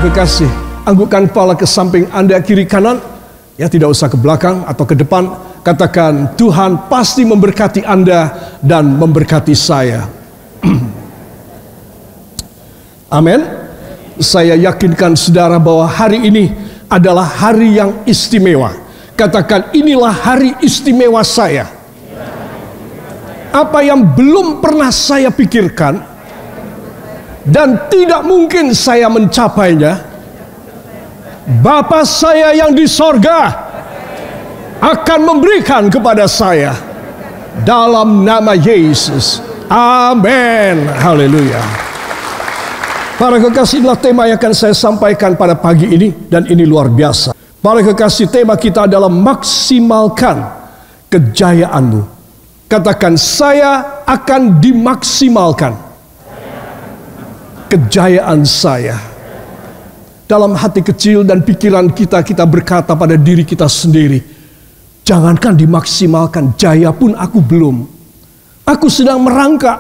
kekasih, anggukkan kepala ke samping Anda, kiri kanan. Ya, tidak usah ke belakang atau ke depan. Katakan, Tuhan pasti memberkati Anda dan memberkati saya. Amin. Saya yakinkan saudara bahwa hari ini adalah hari yang istimewa. Katakan, inilah hari istimewa saya. Apa yang belum pernah saya pikirkan dan tidak mungkin saya mencapainya, Bapa saya yang di sorga akan memberikan kepada saya dalam nama Yesus. Amin. Haleluya. Para kekasih, inilah tema yang akan saya sampaikan pada pagi ini, dan ini luar biasa. Para kekasih, tema kita adalah maksimalkan kejayaanmu. Katakan, saya akan dimaksimalkan kejayaan saya. Dalam hati kecil dan pikiran kita, kita berkata pada diri kita sendiri, jangankan dimaksimalkan, jaya pun aku belum. Aku sedang merangkak,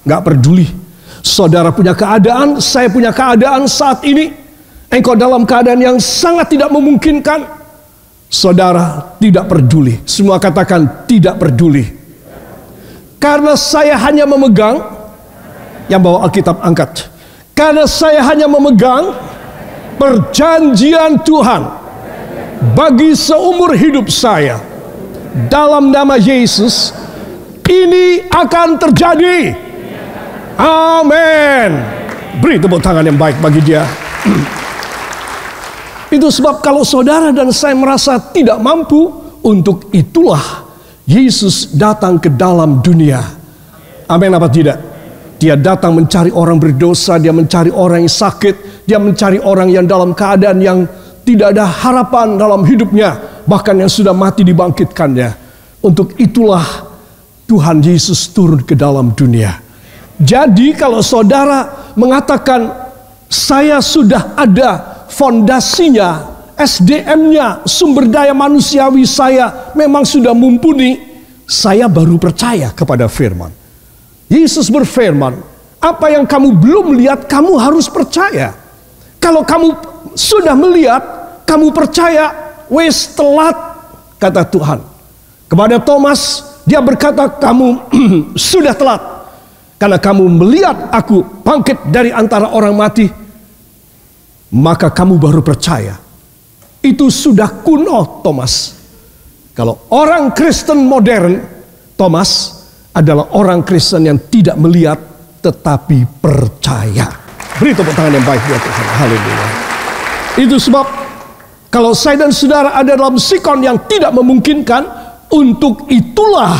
gak peduli. Saudara punya keadaan, saya punya keadaan saat ini. Engkau dalam keadaan yang sangat tidak memungkinkan. Saudara tidak peduli. Semua katakan tidak peduli. Karena saya hanya memegang, yang bawa Alkitab angkat. Karena saya hanya memegang perjanjian Tuhan bagi seumur hidup saya. Dalam nama Yesus, ini akan terjadi. Amin. Beri tepuk tangan yang baik bagi dia. Itu sebab kalau saudara dan saya merasa tidak mampu, untuk itulah Yesus datang ke dalam dunia. Amin apa tidak? Dia datang mencari orang berdosa, dia mencari orang yang sakit, dia mencari orang yang dalam keadaan yang tidak ada harapan dalam hidupnya, bahkan yang sudah mati dibangkitkannya. Untuk itulah Tuhan Yesus turun ke dalam dunia. Jadi kalau saudara mengatakan, saya sudah ada fondasinya, SDM-nya, sumber daya manusiawi saya memang sudah mumpuni, saya baru percaya kepada firman. Yesus berfirman, apa yang kamu belum lihat, kamu harus percaya. Kalau kamu sudah melihat, kamu percaya, wes telat, kata Tuhan. Kepada Thomas, dia berkata, kamu sudah telat. Karena kamu melihat aku bangkit dari antara orang mati, maka kamu baru percaya. Itu sudah kuno, Thomas. Kalau orang Kristen modern, Thomas adalah orang Kristen yang tidak melihat tetapi percaya. Beri tepuk tangan yang baik buat Tuhan. Haleluya. Itu sebab kalau saya dan saudara ada dalam sikon yang tidak memungkinkan, untuk itulah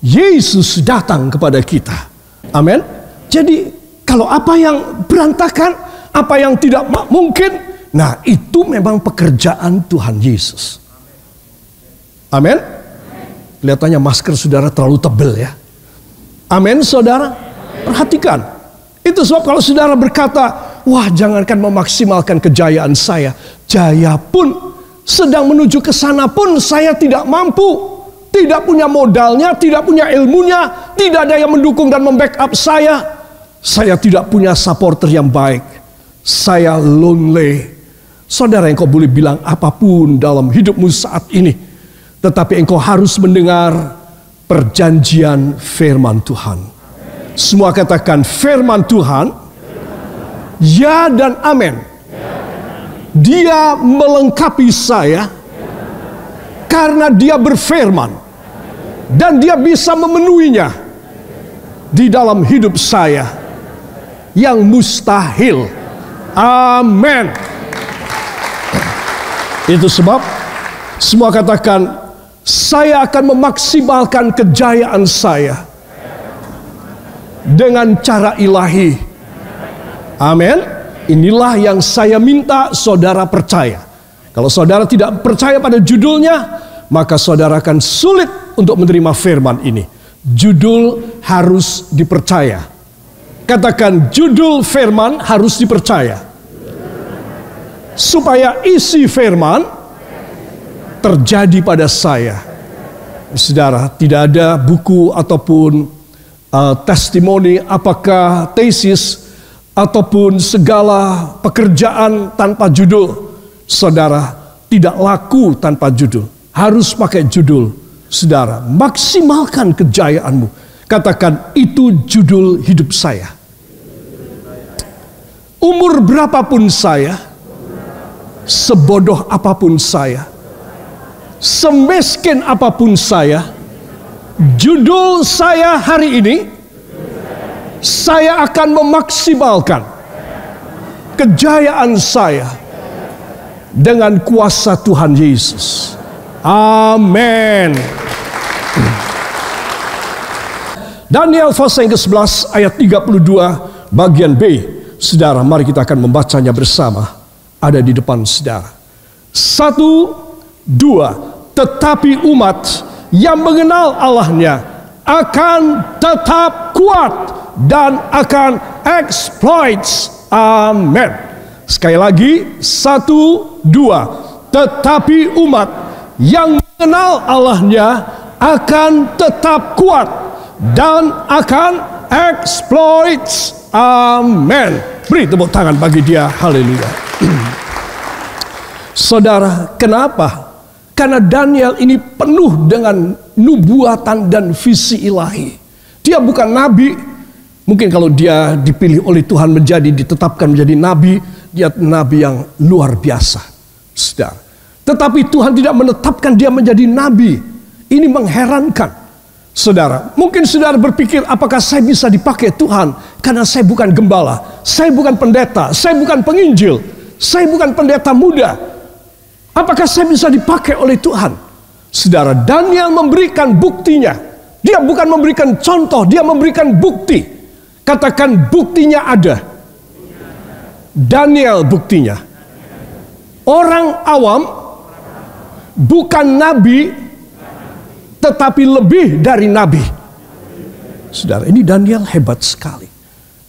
Yesus datang kepada kita. Amin. Jadi kalau apa yang berantakan, apa yang tidak mungkin, nah itu memang pekerjaan Tuhan Yesus. Amin. Kelihatannya masker saudara terlalu tebal ya. Amin saudara. Perhatikan. Itu sebab kalau saudara berkata, wah jangankan memaksimalkan kejayaan saya, jaya pun sedang menuju ke sana pun saya tidak mampu. Tidak punya modalnya, tidak punya ilmunya, tidak ada yang mendukung dan membackup saya. Saya tidak punya supporter yang baik. Saya lonely. Saudara, engkau boleh bilang apapun dalam hidupmu saat ini, tetapi engkau harus mendengar perjanjian firman Tuhan. Semua katakan firman Tuhan, ya dan amin. Dia melengkapi saya karena dia berfirman. Dan dia bisa memenuhinya di dalam hidup saya yang mustahil. Amin. Itu sebab semua katakan, saya akan memaksimalkan kejayaan saya dengan cara ilahi. Amin. Inilah yang saya minta saudara percaya. Kalau saudara tidak percaya pada judulnya, maka saudara akan sulit untuk menerima firman ini. Judul harus dipercaya. Katakan, judul firman harus dipercaya. Supaya isi firman terjadi pada saya. Saudara, tidak ada buku ataupun testimoni, apakah tesis, ataupun segala pekerjaan tanpa judul, saudara, tidak laku tanpa judul. Harus pakai judul, saudara. Maksimalkan kejayaanmu. Katakan, itu judul hidup saya. Umur berapapun saya, sebodoh apapun saya, semiskin apapun saya, judul saya hari ini, saya akan memaksimalkan kejayaan saya dengan kuasa Tuhan Yesus. Amin. Daniel pasal yang ke-11 ayat 32 bagian B. Saudara, mari kita akan membacanya bersama. Ada di depan saudara. 1, 2. Tetapi umat yang mengenal Allahnya akan tetap kuat dan akan exploits. Amin. Sekali lagi, 1, 2. Tetapi umat yang mengenal Allahnya akan tetap kuat dan akan exploits. Amin. Beri tepuk tangan bagi dia. Haleluya. Saudara, kenapa? Karena Daniel ini penuh dengan nubuatan dan visi ilahi. Dia bukan nabi. Mungkin kalau dia dipilih oleh Tuhan ditetapkan menjadi nabi, dia nabi yang luar biasa. Saudara. Tetapi Tuhan tidak menetapkan dia menjadi nabi. Ini mengherankan. Saudara, mungkin saudara berpikir, apakah saya bisa dipakai Tuhan? Karena saya bukan gembala, saya bukan pendeta, saya bukan penginjil, saya bukan pendeta muda. Apakah saya bisa dipakai oleh Tuhan? Saudara, Daniel memberikan buktinya. Dia bukan memberikan contoh, dia memberikan bukti. Katakan, buktinya ada. Daniel buktinya. Orang awam bukan nabi, tetapi lebih dari nabi. Saudara, ini Daniel hebat sekali.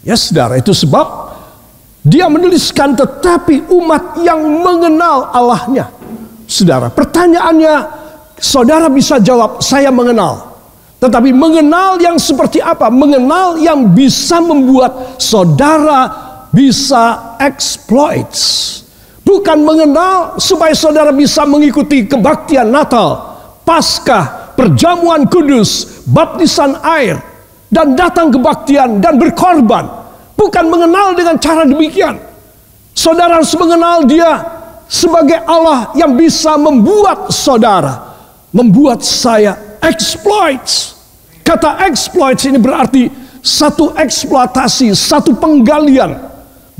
Ya saudara, itu sebab dia menuliskan tetapi umat yang mengenal Allahnya. Saudara, pertanyaannya, saudara bisa jawab, saya mengenal. Tetapi mengenal yang seperti apa? Mengenal yang bisa membuat saudara bisa exploits. Bukan mengenal supaya saudara bisa mengikuti kebaktian Natal, Paskah, perjamuan kudus, baptisan air, dan datang kebaktian dan berkorban. Bukan mengenal dengan cara demikian. Saudara harus mengenal dia sebagai Allah yang bisa membuat saudara, membuat saya exploits. Kata exploits ini berarti satu eksploitasi, satu penggalian.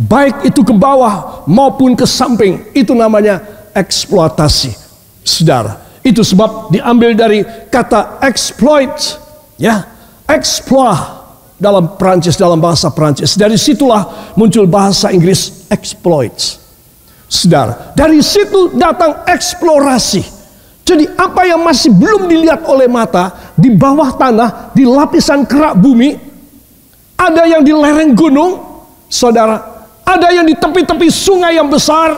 Baik itu ke bawah maupun ke samping. Itu namanya eksploitasi. Saudara, itu sebab diambil dari kata exploit, ya, exploit dalam Perancis, dalam bahasa Perancis. Dari situlah muncul bahasa Inggris exploits. Saudara, dari situ datang eksplorasi. Jadi apa yang masih belum dilihat oleh mata di bawah tanah, di lapisan kerak bumi, ada yang di lereng gunung, saudara, ada yang di tepi-tepi sungai yang besar,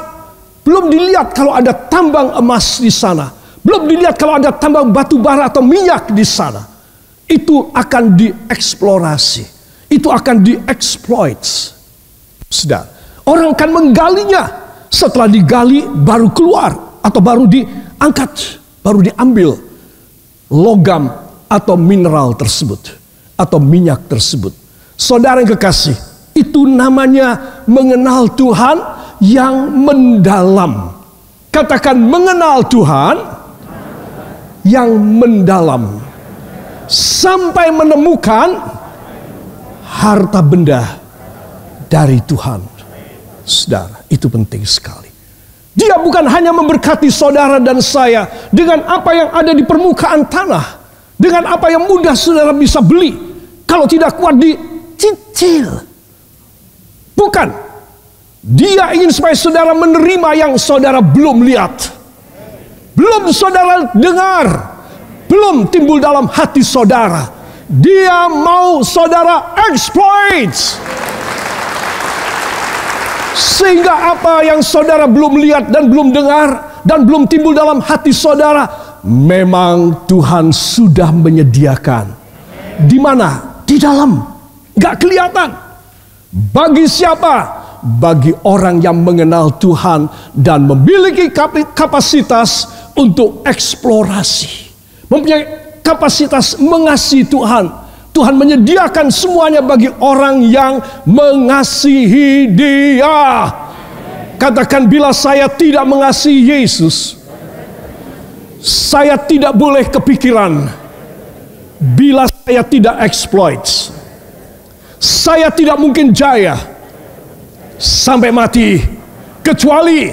belum dilihat kalau ada tambang emas di sana. Belum dilihat kalau ada tambang batu bara atau minyak di sana. Itu akan dieksplorasi. Itu akan dieksploit. Sudah. Orang akan menggalinya. Setelah digali baru keluar. Atau baru diangkat. Baru diambil logam atau mineral tersebut. Atau minyak tersebut. Saudara yang kekasih. Itu namanya mengenal Tuhan yang mendalam. Katakan mengenal Tuhan yang mendalam sampai menemukan harta benda dari Tuhan. Saudara, itu penting sekali. Dia bukan hanya memberkati saudara dan saya dengan apa yang ada di permukaan tanah, dengan apa yang mudah saudara bisa beli, kalau tidak kuat dicicil. Bukan. Dia ingin supaya saudara menerima yang saudara belum lihat, belum saudara dengar, belum timbul dalam hati saudara. Dia mau saudara exploit. Sehingga apa yang saudara belum lihat dan belum dengar dan belum timbul dalam hati saudara, memang Tuhan sudah menyediakan. Di mana? Di dalam. Gak kelihatan. Bagi siapa? Bagi orang yang mengenal Tuhan dan memiliki kapasitas untuk eksplorasi, mempunyai kapasitas mengasihi Tuhan. Tuhan menyediakan semuanya bagi orang yang mengasihi Dia. Katakan, bila saya tidak mengasihi Yesus, saya tidak boleh kepikiran. Bila saya tidak exploit, saya tidak mungkin jaya sampai mati, kecuali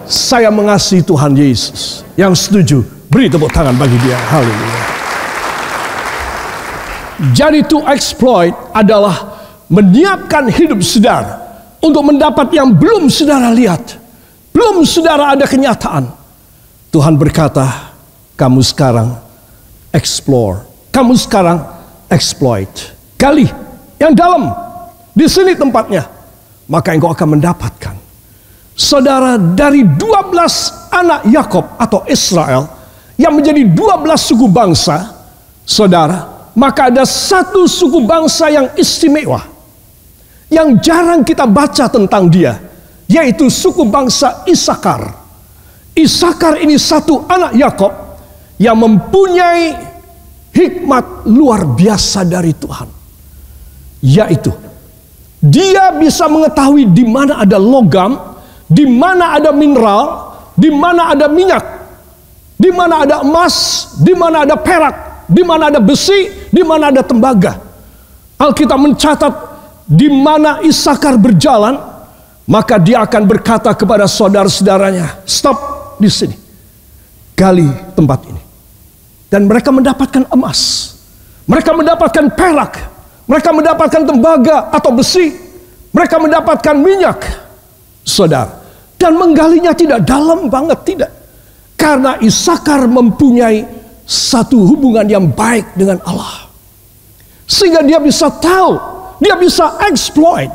saya mengasihi Tuhan Yesus. Yang setuju, beri tepuk tangan bagi Dia. Haleluya. Jadi to exploit adalah menyiapkan hidup saudara untuk mendapat yang belum saudara lihat, belum saudara ada kenyataan. Tuhan berkata, kamu sekarang explore, kamu sekarang exploit, gali yang dalam, di sini tempatnya, maka engkau akan mendapatkan. Saudara, dari 12 anak Yakob atau Israel yang menjadi 12 suku bangsa, saudara, maka ada satu suku bangsa yang istimewa, yang jarang kita baca tentang dia, yaitu suku bangsa Isakar. Isakar ini satu anak Yakob yang mempunyai hikmat luar biasa dari Tuhan, yaitu dia bisa mengetahui di mana ada logam, di mana ada mineral, di mana ada minyak, di mana ada emas, di mana ada perak, di mana ada besi, di mana ada tembaga. Alkitab mencatat di mana Isakar berjalan, maka dia akan berkata kepada saudara-saudaranya, stop di sini, gali tempat ini. Dan mereka mendapatkan emas, mereka mendapatkan perak, mereka mendapatkan tembaga atau besi, mereka mendapatkan minyak, saudara. Dan menggalinya tidak dalam banget, tidak. Karena Isakar mempunyai satu hubungan yang baik dengan Allah, sehingga dia bisa tahu, dia bisa exploit,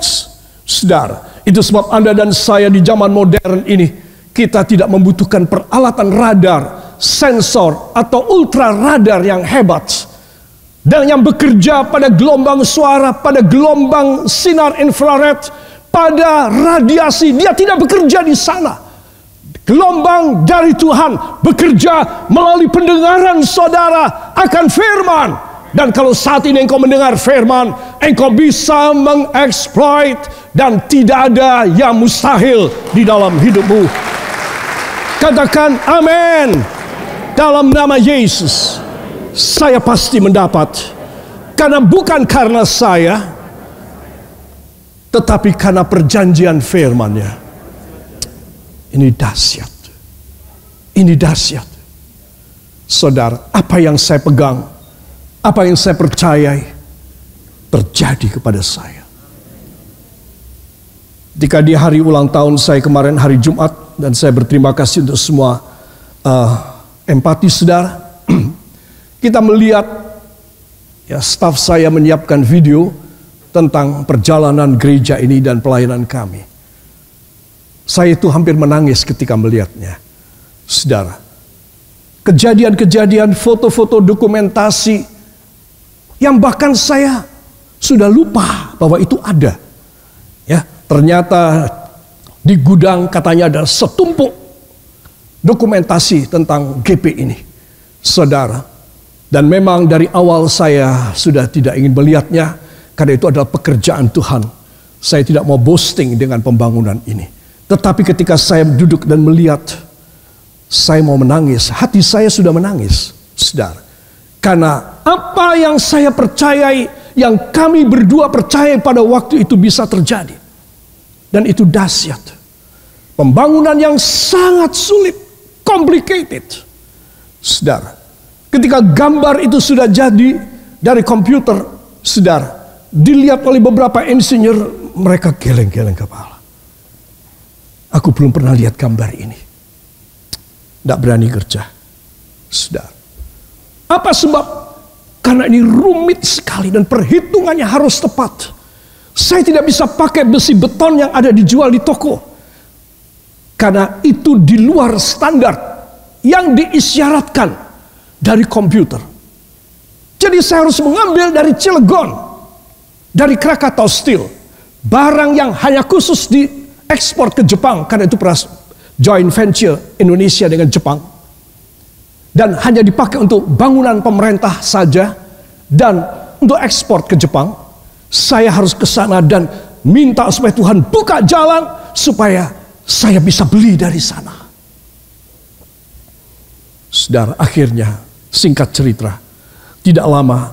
saudara. Itu sebab Anda dan saya di zaman modern ini, kita tidak membutuhkan peralatan radar, sensor, atau ultra radar yang hebat dan yang bekerja pada gelombang suara, pada gelombang sinar infrared, pada radiasi. Dia tidak bekerja di sana. Gelombang dari Tuhan bekerja melalui pendengaran saudara akan firman. Dan kalau saat ini engkau mendengar firman, engkau bisa mengeksploit, dan tidak ada yang mustahil di dalam hidupmu. Katakan amin. Dalam nama Yesus, saya pasti mendapat. Karena bukan karena saya, tetapi karena perjanjian firman-Nya. Ini dahsyat. Ini dahsyat. Saudara, apa yang saya pegang, apa yang saya percayai, terjadi kepada saya. Ketika di hari ulang tahun saya kemarin, hari Jumat, dan saya berterima kasih untuk semua empati saudara. Kita melihat, ya, staf saya menyiapkan video tentang perjalanan gereja ini dan pelayanan kami. Saya itu hampir menangis ketika melihatnya, saudara. Kejadian-kejadian, foto-foto, dokumentasi yang bahkan saya sudah lupa bahwa itu ada. Ya, ternyata di gudang katanya ada setumpuk dokumentasi tentang GP ini, saudara. Dan memang dari awal saya sudah tidak ingin melihatnya, karena itu adalah pekerjaan Tuhan. Saya tidak mau boasting dengan pembangunan ini. Tetapi ketika saya duduk dan melihat, saya mau menangis. Hati saya sudah menangis, saudara. Karena apa yang saya percayai, yang kami berdua percayai pada waktu itu bisa terjadi. Dan itu dahsyat. Pembangunan yang sangat sulit, complicated, saudara. Ketika gambar itu sudah jadi dari komputer, saudara, dilihat oleh beberapa insinyur, mereka geleng-geleng kepala. Aku belum pernah lihat gambar ini. Tidak berani kerja, saudara. Apa sebab? Karena ini rumit sekali dan perhitungannya harus tepat. Saya tidak bisa pakai besi beton yang ada dijual di toko, karena itu di luar standar yang diisyaratkan dari komputer. Jadi saya harus mengambil dari Cilegon, dari Krakatau Steel, barang yang hanya khusus diekspor ke Jepang, karena itu joint venture Indonesia dengan Jepang, dan hanya dipakai untuk bangunan pemerintah saja dan untuk ekspor ke Jepang. Saya harus ke sana dan minta supaya Tuhan buka jalan supaya saya bisa beli dari sana. Saudara, akhirnya singkat cerita, tidak lama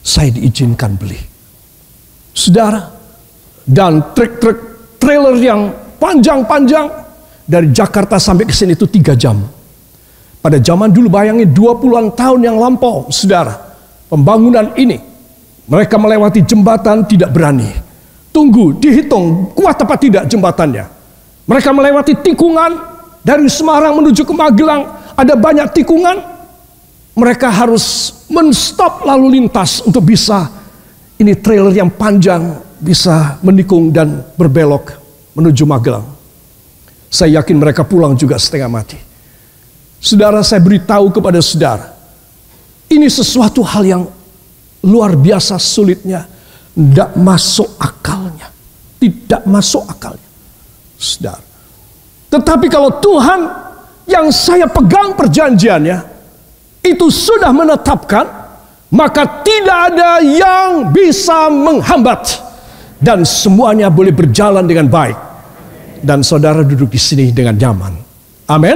saya diizinkan beli. Saudara, dan truk-truk trailer yang panjang-panjang dari Jakarta sampai ke sini itu 3 jam. Pada zaman dulu, bayangin 20-an tahun yang lampau, saudara, pembangunan ini, mereka melewati jembatan tidak berani. Tunggu, dihitung kuat apa tidak jembatannya. Mereka melewati tikungan dari Semarang menuju ke Magelang, ada banyak tikungan. Mereka harus menstop lalu lintas untuk bisa, ini trailer yang panjang, bisa menikung dan berbelok menuju Magelang. Saya yakin mereka pulang juga setengah mati. Saudara, saya beritahu kepada saudara, ini sesuatu hal yang luar biasa sulitnya, tidak masuk akalnya, tidak masuk akalnya, saudara. Tetapi kalau Tuhan yang saya pegang perjanjiannya itu sudah menetapkan, maka tidak ada yang bisa menghambat dan semuanya boleh berjalan dengan baik. Dan saudara duduk di sini dengan nyaman. Amin.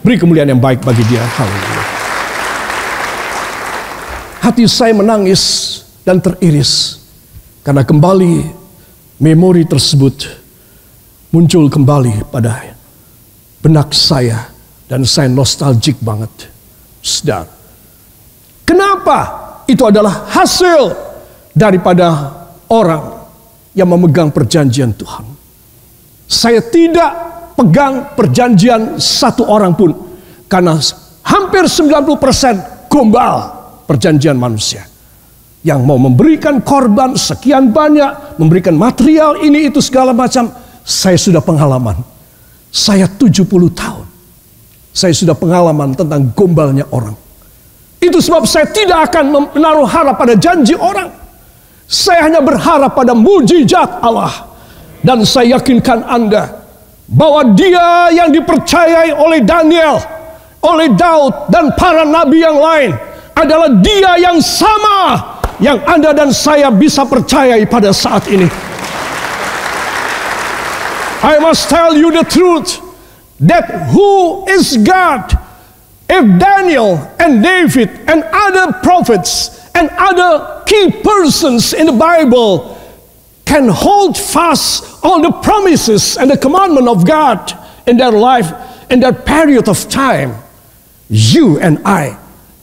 Beri kemuliaan yang baik bagi Dia. Haleluya. Hati saya menangis dan teriris karena kembali memori tersebut muncul kembali pada benak saya dan saya nostalgic banget. Saudara, kenapa? Itu adalah hasil daripada orang yang memegang perjanjian Tuhan. Saya tidak pegang perjanjian satu orang pun, karena hampir 90% gombal perjanjian manusia. Yang mau memberikan korban sekian banyak, memberikan material ini itu segala macam. Saya sudah pengalaman. Saya 70 tahun. Saya sudah pengalaman tentang gombalnya orang. Itu sebab saya tidak akan menaruh harap pada janji orang. Saya hanya berharap pada mujizat Allah. Dan saya yakinkan Anda bahwa Dia yang dipercayai oleh Daniel, oleh Daud dan para nabi yang lain adalah Dia yang sama yang Anda dan saya bisa percayai pada saat ini. I must tell you the truth that who is God? If Daniel and David and other prophets and other key persons in the Bible can hold fast all the promises and the commandment of God in their life, in that period of time, you and I,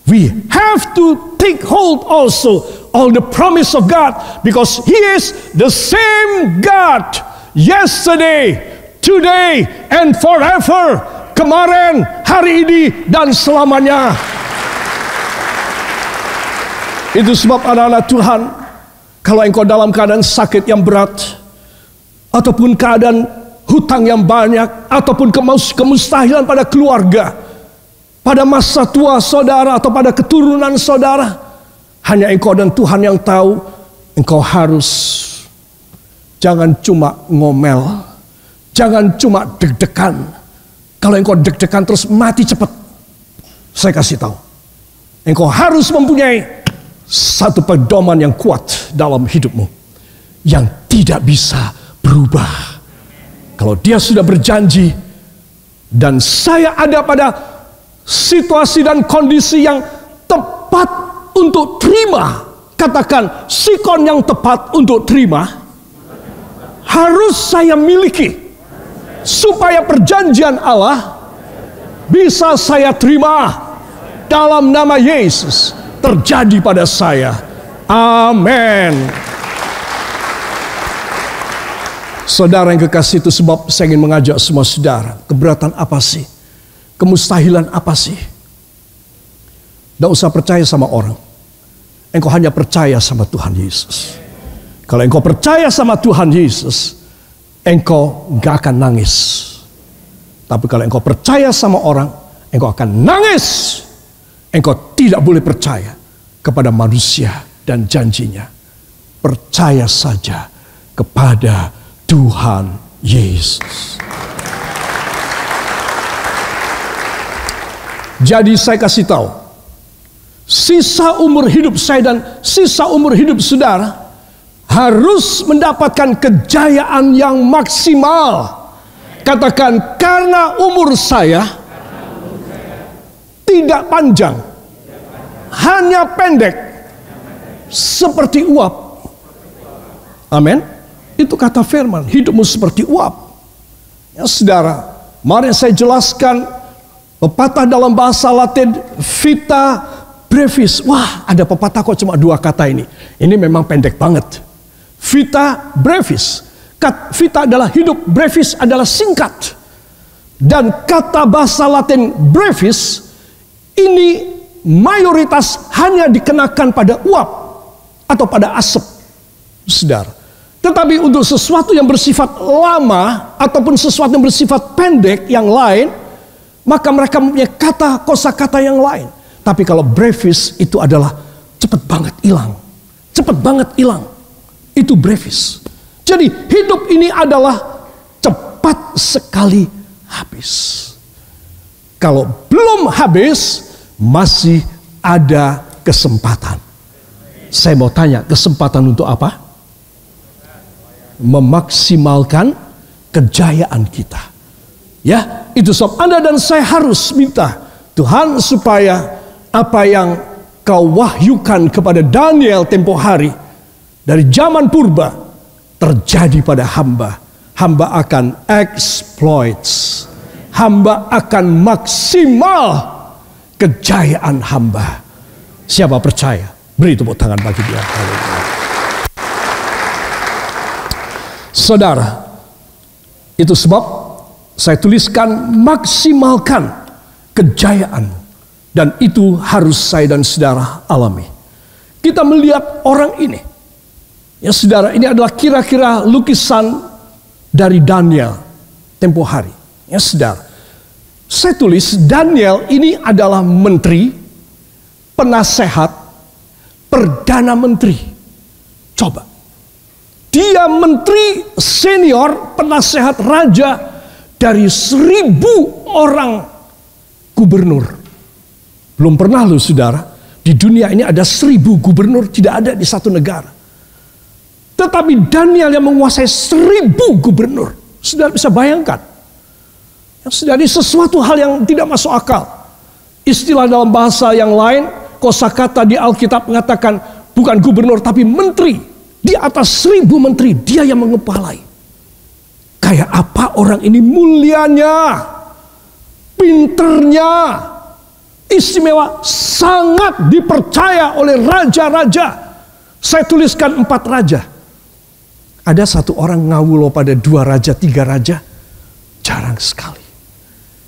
we have to take hold also all the promise of God, because He is the same God yesterday, today, and forever. Kemarin, hari ini, dan selamanya. Itu sebab anak-anak Tuhan, kalau engkau dalam keadaan sakit yang berat, ataupun keadaan hutang yang banyak, ataupun kemustahilan pada keluarga, pada masa tua saudara, atau pada keturunan saudara, hanya engkau dan Tuhan yang tahu. Engkau harus jangan cuma ngomel, jangan cuma deg-degan. Kalau engkau deg-degan terus mati cepat, saya kasih tahu, engkau harus mempunyai satu pedoman yang kuat dalam hidupmu, yang tidak bisa berubah. Kalau Dia sudah berjanji, dan saya ada pada situasi dan kondisi yang tepat untuk terima, katakan sikon yang tepat untuk terima, harus saya miliki, supaya perjanjian Allah bisa saya terima dalam nama Yesus terjadi pada saya. Amin. Saudara yang kekasih, itu sebab saya ingin mengajak semua saudara, keberatan apa sih? Kemustahilan apa sih? Tidak usah percaya sama orang. Engkau hanya percaya sama Tuhan Yesus. Kalau engkau percaya sama Tuhan Yesus, engkau gak akan nangis. Tapi kalau engkau percaya sama orang, engkau akan nangis. Engkau tidak boleh percaya kepada manusia dan janjinya. Percaya saja kepada Tuhan Yesus. Jadi saya kasih tahu, sisa umur hidup saya dan sisa umur hidup saudara harus mendapatkan kejayaan yang maksimal. Katakan, karena umur saya tidak panjang, hanya pendek, seperti uap. Amin. Itu kata firman, hidupmu seperti uap. Ya saudara, mari saya jelaskan pepatah dalam bahasa Latin, vita brevis. Wah, ada pepatah kok cuma 2 kata ini. Ini memang pendek banget. Vita brevis. Vita adalah hidup, brevis adalah singkat. Dan kata bahasa Latin brevis ini mayoritas hanya dikenakan pada uap atau pada asap, saudara. Tetapi untuk sesuatu yang bersifat lama ataupun sesuatu yang bersifat pendek yang lain, maka mereka punya kosakata yang lain. Tapi kalau brevis itu adalah cepat banget hilang. Cepat banget hilang. Itu brevis. Jadi hidup ini adalah cepat sekali habis. Kalau belum habis, masih ada kesempatan. Saya mau tanya, kesempatan untuk apa? Memaksimalkan kejayaan kita. Ya, itu sebab Anda dan saya harus minta Tuhan supaya apa yang kau wahyukan kepada Daniel tempo hari dari zaman purba terjadi pada hamba. Hamba akan exploits. Hamba akan maksimal kejayaan hamba. Siapa percaya? Beri tepuk tangan bagi dia. Saudara, itu sebab saya tuliskan maksimalkan kejayaan. Dan itu harus saya dan saudara alami. Kita melihat orang ini. Ya saudara, ini adalah kira-kira lukisan dari Daniel tempo hari. Ya saudara, saya tulis Daniel ini adalah menteri, penasehat, perdana menteri. Coba. Dia menteri senior, penasehat raja dari 1000 orang gubernur. Belum pernah loh saudara, di dunia ini ada 1000 gubernur, tidak ada di satu negara. Tetapi Daniel yang menguasai 1000 gubernur. Saudara bisa bayangkan. Saudara, ini sesuatu hal yang tidak masuk akal. Istilah dalam bahasa yang lain, kosakata di Alkitab mengatakan bukan gubernur tapi menteri. Di atas 1000 menteri, dia yang mengepalai. Kayak apa orang ini mulianya, pinternya, istimewa, sangat dipercaya oleh raja-raja. Saya tuliskan 4 raja. Ada satu orang ngawulo pada 2 raja, 3 raja, jarang sekali.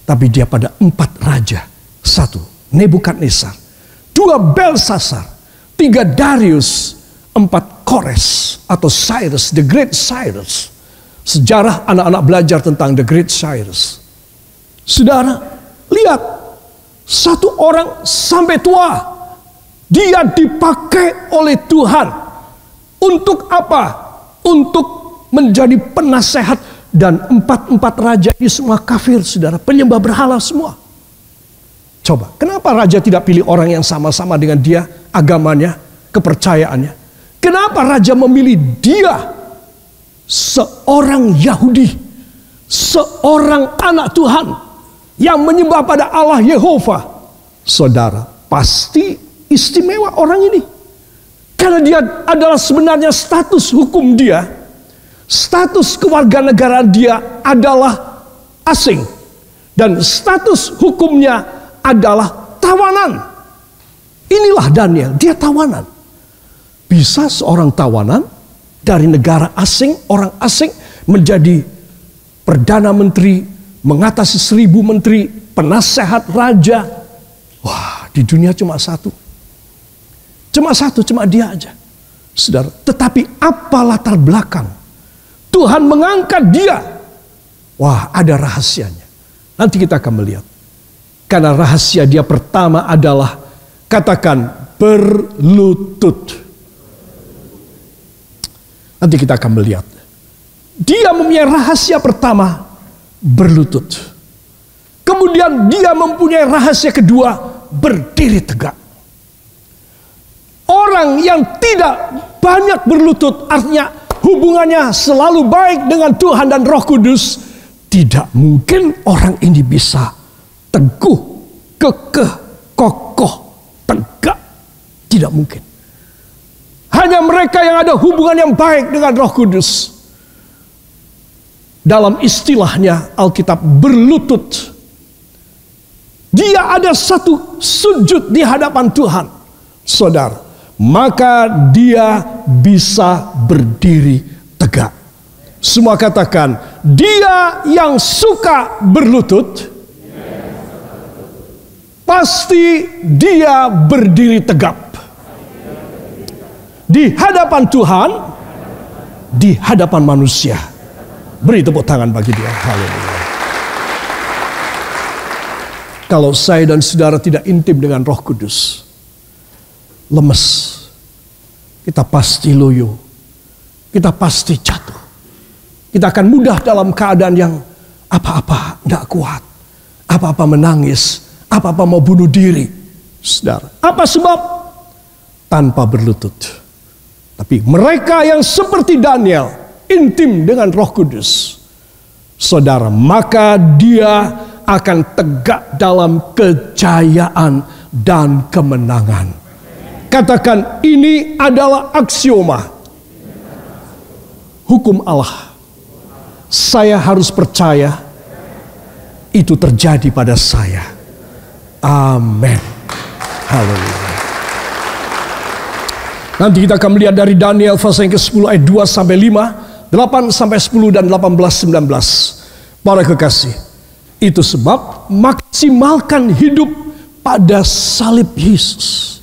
Tapi dia pada 4 raja. 1 Nebukadnezar, 2 Belsasar, 3 Darius, 4 Kores atau Cyrus, the Great Cyrus. Sejarah anak-anak belajar tentang the Great Cyrus. Saudara, lihat. Satu orang sampai tua, dia dipakai oleh Tuhan. Untuk apa? Untuk menjadi penasehat. Dan 4 raja ini semua kafir, saudara. Penyembah berhala semua. Coba, kenapa raja tidak pilih orang yang sama-sama dengan dia, agamanya, kepercayaannya? Kenapa raja memilih dia? Seorang Yahudi, seorang anak Tuhan yang menyembah pada Allah Yehova. Saudara, pasti istimewa orang ini. Karena dia adalah sebenarnya status hukum dia, status kewarganegaraan dia adalah asing. Dan status hukumnya adalah tawanan. Inilah Daniel, dia tawanan. Bisa seorang tawanan dari negara asing, orang asing menjadi perdana menteri, mengatasi 1000 menteri, penasehat raja. Wah, di dunia cuma satu. Cuma dia aja. Saudara, tetapi apa latar belakang? Tuhan mengangkat dia. Wah, ada rahasianya. Nanti kita akan melihat. Karena rahasia dia pertama adalah, katakan, berlutut. Nanti kita akan melihat. dia mempunyai rahasia pertama, berlutut. Kemudian dia mempunyai rahasia kedua, berdiri tegak. Orang yang tidak banyak berlutut, artinya hubungannya selalu baik dengan Tuhan dan Roh Kudus, tidak mungkin orang ini bisa teguh, kekeh, kokoh, tegak. Tidak mungkin. Hanya mereka yang ada hubungan yang baik dengan Roh Kudus. Dalam istilahnya Alkitab, berlutut. Dia ada satu sujud di hadapan Tuhan, saudara. Maka dia bisa berdiri tegak. Semua katakan, dia yang suka berlutut, pasti dia berdiri tegap. Di hadapan Tuhan, di hadapan manusia. Beri tepuk tangan bagi dia. Haleluya. Kalau saya dan saudara tidak intim dengan Roh Kudus, lemes, kita pasti loyo, kita pasti jatuh. Kita akan mudah dalam keadaan yang apa-apa tidak kuat, apa-apa menangis, apa-apa mau bunuh diri. Saudara, apa sebab? Tanpa berlutut. Tapi mereka yang seperti Daniel, intim dengan Roh Kudus, saudara, maka dia akan tegak dalam kejayaan dan kemenangan. Katakan, ini adalah aksioma. Hukum Allah. Saya harus percaya itu terjadi pada saya. Amin. Haleluya. Nanti kita akan melihat dari Daniel pasal yang ke-10 ayat 2 sampai 5, 8 sampai 10 dan 18 19. Para kekasih, itu sebab maksimalkan hidup pada salib Yesus.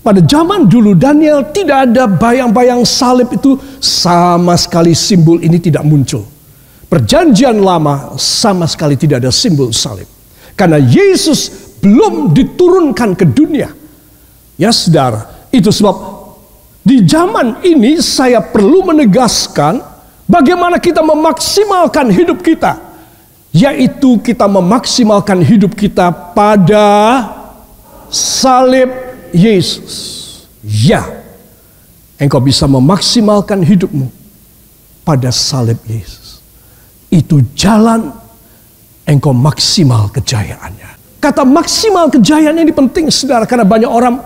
Pada zaman dulu Daniel tidak ada bayang-bayang salib itu, sama sekali simbol ini tidak muncul. Perjanjian lama sama sekali tidak ada simbol salib. Karena Yesus belum diturunkan ke dunia. Ya saudara, itu sebab di zaman ini saya perlu menegaskan bagaimana kita memaksimalkan hidup kita. Yaitu kita memaksimalkan hidup kita pada salib Yesus. Ya, engkau bisa memaksimalkan hidupmu pada salib Yesus. Itu jalan engkau maksimal kejayaannya. Kata maksimal kejayaan ini penting, saudara, karena banyak orang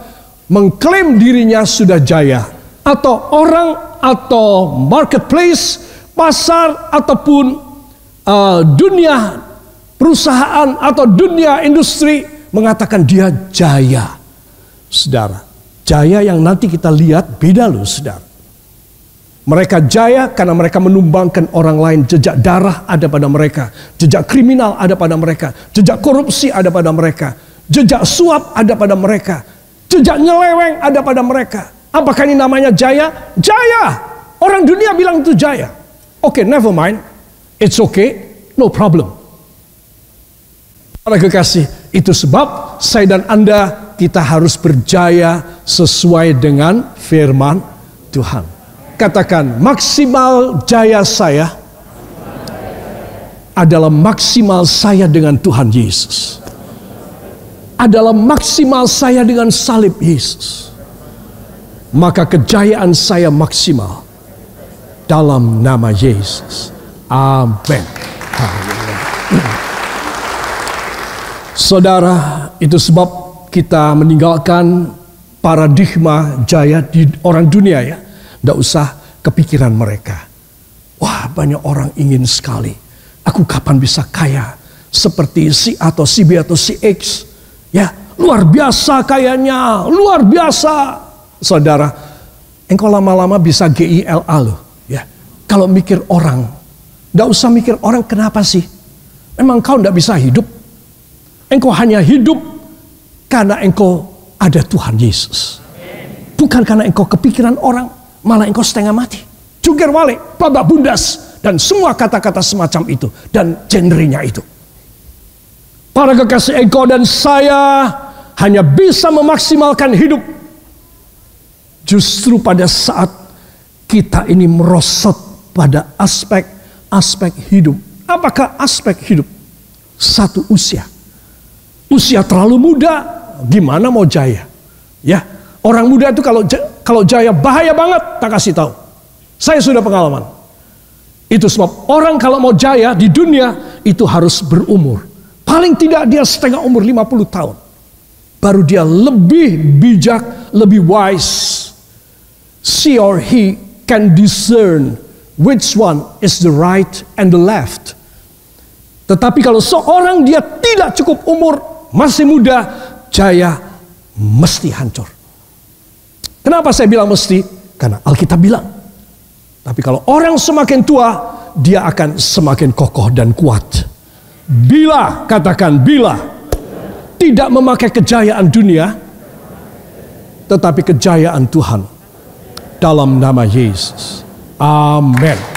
mengklaim dirinya sudah jaya, atau orang atau marketplace, pasar ataupun dunia perusahaan atau dunia industri mengatakan dia jaya. Saudara, jaya yang nanti kita lihat beda loh, saudara. Mereka jaya karena mereka menumbangkan orang lain. Jejak darah ada pada mereka, jejak kriminal ada pada mereka, jejak korupsi ada pada mereka, jejak suap ada pada mereka, jejak nyeleweng ada pada mereka. Apakah ini namanya jaya? Jaya. Orang dunia bilang itu jaya. Oke, never mind. It's okay, no problem. Para kekasih, itu sebab saya dan Anda kita harus berjaya sesuai dengan firman Tuhan. Katakan, maksimal jaya saya adalah maksimal saya dengan Tuhan Yesus. Adalah maksimal saya dengan salib Yesus. Maka kejayaan saya maksimal dalam nama Yesus. Amin. Saudara, itu sebab kita meninggalkan paradigma jaya di orang dunia ya. Tidak usah kepikiran mereka. Wah, banyak orang ingin sekali. Aku kapan bisa kaya seperti si A atau si B atau si X. Ya, luar biasa kayanya, luar biasa. Saudara, engkau lama-lama bisa GILA loh. Ya, kalau mikir orang, tidak usah mikir orang kenapa sih? Memang kau tidak bisa hidup. Engkau hanya hidup karena engkau ada Tuhan Yesus. Bukan karena engkau kepikiran orang, malah engkau setengah mati. Jungkir balik, babak bundas, dan semua kata-kata semacam itu, dan genrenya itu. Para kekasih, engkau dan saya hanya bisa memaksimalkan hidup justru pada saat kita ini merosot pada aspek aspek hidup. Apakah aspek hidup? Satu, usia. Usia terlalu muda, gimana mau jaya? Ya, orang muda itu kalau jaya bahaya banget, tak kasih tahu. Saya sudah pengalaman. Itu sebab orang kalau mau jaya di dunia itu harus berumur. Paling tidak dia setengah umur 50 tahun. Baru dia lebih bijak, lebih wise. She or he can discern which one is the right and the left. Tetapi kalau seorang dia tidak cukup umur, masih muda, jaya mesti hancur. Kenapa saya bilang mesti? Karena Alkitab bilang. Tapi kalau orang semakin tua, dia akan semakin kokoh dan kuat. Bila, katakan bila, tidak memakai kejayaan dunia, tetapi kejayaan Tuhan. Dalam nama Yesus. Amin.